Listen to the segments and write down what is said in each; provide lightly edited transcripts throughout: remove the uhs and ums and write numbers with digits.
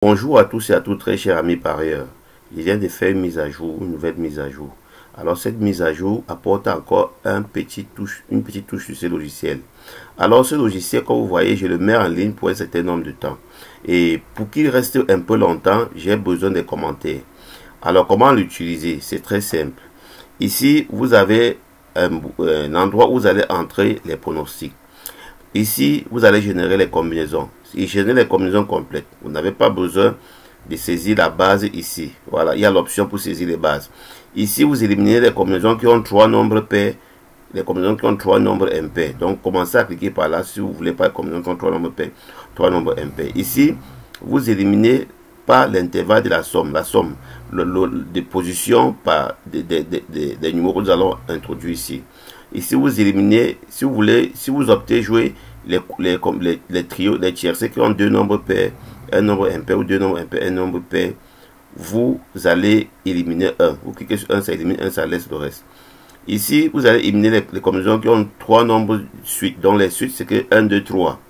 Bonjour à tous et à toutes, très chers amis parieurs. Je viens de faire une mise à jour, une nouvelle mise à jour. Alors cette mise à jour apporte encore une petite touche sur ce logiciel. Alors ce logiciel, comme vous voyez, je le mets en ligne pour un certain nombre de temps. Et pour qu'il reste un peu longtemps, j'ai besoin des commentaires. Alors comment l'utiliser? C'est très simple. Ici, vous avez un endroit où vous allez entrer les pronostics. Ici, vous allez générer les combinaisons. Il génère les combinaisons complètes. Vous n'avez pas besoin de saisir la base ici. Voilà, il y a l'option pour saisir les bases. Ici, vous éliminez les combinaisons qui ont 3 nombres pairs, les combinaisons qui ont 3 nombres impairs. Donc, commencez à cliquer par là si vous voulez pas les combinaisons qui ont 3 nombres pairs, 3 nombres impairs. Ici, vous éliminez pas l'intervalle de la somme des positions par des numéros que nous allons introduire ici. Ici, vous éliminez, si vous voulez, si vous optez jouer les trios, les tiercés qui ont 2 nombres pairs, un nombre impair ou 2 nombres impairs, un nombre pair, vous allez éliminer 1. Vous cliquez sur 1, ça élimine 1, ça laisse le reste. Ici, vous allez éliminer les combinaisons qui ont 3 nombres suites. Donc, les suites, c'est que 1, 2, 3.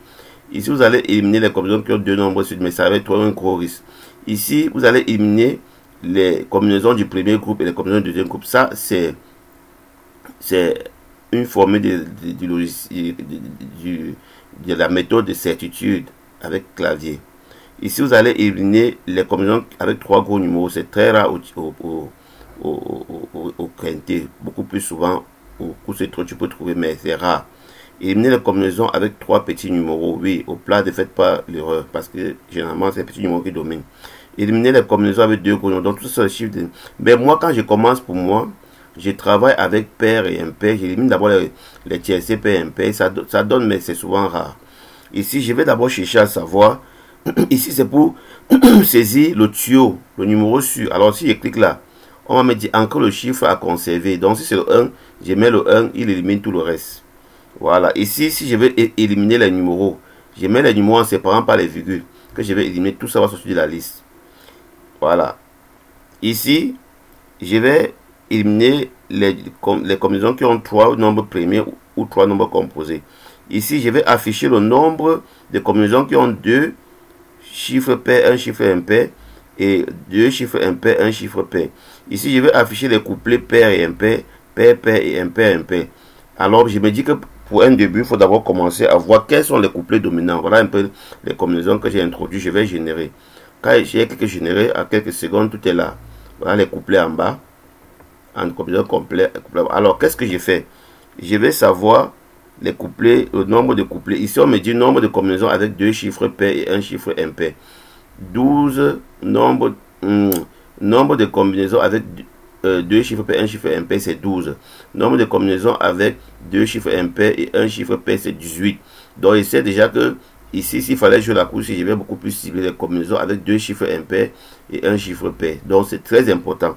Ici, vous allez éliminer les combinaisons qui ont 2 nombres suites, mais ça va être un gros risque. Ici, vous allez éliminer les combinaisons du premier groupe et les combinaisons du deuxième groupe. Ça, c'est une formule de la méthode de certitude avec clavier. Ici, vous allez éliminer les combinaisons avec 3 gros numéros. C'est très rare au quintet. Beaucoup plus souvent au coup c'est trop, tu peux trouver, mais c'est rare. Éliminer les combinaisons avec 3 petits numéros. Oui, au plat, ne faites pas l'erreur parce que généralement, c'est les petits numéros qui dominent. Éliminer les combinaisons avec 2 gros numéros. Donc, tout ça, c'est le chiffre. Mais moi, quand je commence pour moi, je travaille avec pair et impair. J'élimine d'abord les tiercés pair et impair. Ça donne, mais c'est souvent rare. Ici, je vais d'abord chercher à savoir. Ici, c'est pour saisir le tuyau, le numéro sûr. Alors, si je clique là, on va me dire encore le chiffre à conserver. Donc, si c'est le 1, je mets le 1, il élimine tout le reste. Voilà. Ici, si je vais éliminer les numéros, je mets les numéros en séparant par les virgules. Que je vais éliminer, tout ça va sortir de la liste. Voilà. Ici, je vais éliminer les combinaisons qui ont 3 nombres premiers ou 3 nombres composés. Ici, je vais afficher le nombre de combinaisons qui ont 2 chiffres pairs, un chiffre impair, et 2 chiffres impairs, un chiffre pair. Ici, je vais afficher les couplets pairs et impairs, pair, pair et impair, impair. Alors, je me dis que pour un début, il faut d'abord commencer à voir quels sont les couplets dominants. Voilà un peu les combinaisons que j'ai introduites. Je vais générer. Quand j'ai quelques générés, à quelques secondes, tout est là. Voilà les couplets en bas. En combinaison complète. Alors, qu'est-ce que j'ai fait? Je vais savoir les couplets, le nombre de couplets. Ici, on me dit nombre de combinaisons avec 2 chiffres pairs et un chiffre impair. 12 nombre de combinaisons avec 2 chiffres pairs et un chiffre impair, c'est 12. Nombre de combinaisons avec 2 chiffres impairs et un chiffre pair, c'est 18. Donc, il sait déjà que ici, s'il fallait jouer la course, je vais beaucoup plus cibler les combinaisons avec 2 chiffres impairs et un chiffre pair. Donc, c'est très important.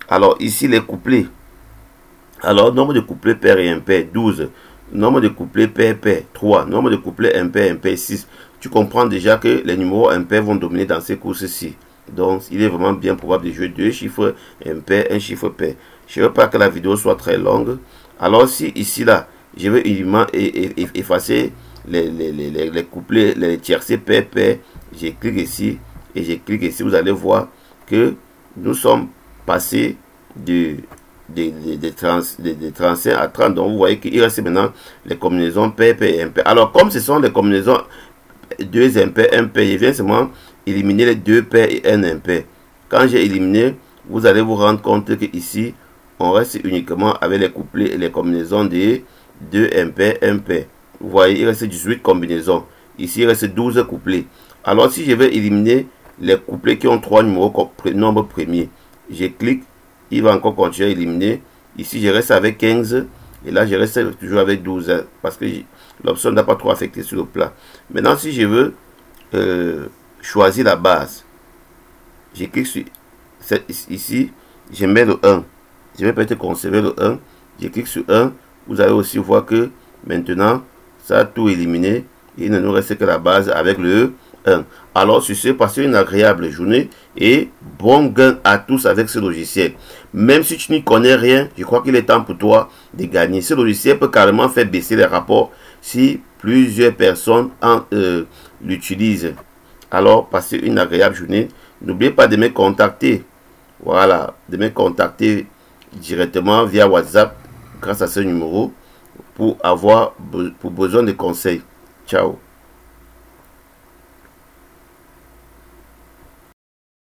Alors, ici, les couplets. Alors, nombre de couplets pair et impair, 12. Nombre de couplets pair, pair, 3. Nombre de couplets impair, impair, 6. Tu comprends déjà que les numéros impairs vont dominer dans ces courses-ci. Donc, il est vraiment bien probable de jouer 2 chiffres impairs, un chiffre pair. Je ne veux pas que la vidéo soit très longue. Alors, si ici, là, je vais uniquement effacer les couplets, les tiercés pair, pair, je clique ici et je clique ici. Vous allez voir que nous sommes passés de 35 à 30. Donc, vous voyez qu'il reste maintenant les combinaisons pair, pair et impair. Alors, comme ce sont les combinaisons 2 impairs, 1 pair, je viens seulement éliminer les 2 pairs et 1 impair. Quand j'ai éliminé, vous allez vous rendre compte que ici, on reste uniquement avec les couplets et les combinaisons de 2 impairs, 1 pair. Vous voyez, il reste 18 combinaisons. Ici, il reste 12 couplets. Alors, si je vais éliminer les couplets qui ont 3 nombres premiers, je clique, il va encore continuer à éliminer. Ici, je reste avec 15. Et là, je reste toujours avec 12. Parce que l'option n'a pas trop affecté sur le plat. Maintenant, si je veux choisir la base, je clique sur ici, je mets le 1. Je vais peut-être conserver le 1. Je clique sur 1. Vous allez aussi voir que maintenant, ça a tout éliminé. Il ne nous reste que la base avec le 1. Alors, sur ce, passez une agréable journée et bon gain à tous avec ce logiciel. Même si tu n'y connais rien, je crois qu'il est temps pour toi de gagner. Ce logiciel peut carrément faire baisser les rapports si plusieurs personnes l'utilisent. Alors, passez une agréable journée. N'oubliez pas de me contacter. Voilà, de me contacter directement via WhatsApp grâce à ce numéro pour avoir besoin de conseils. Ciao.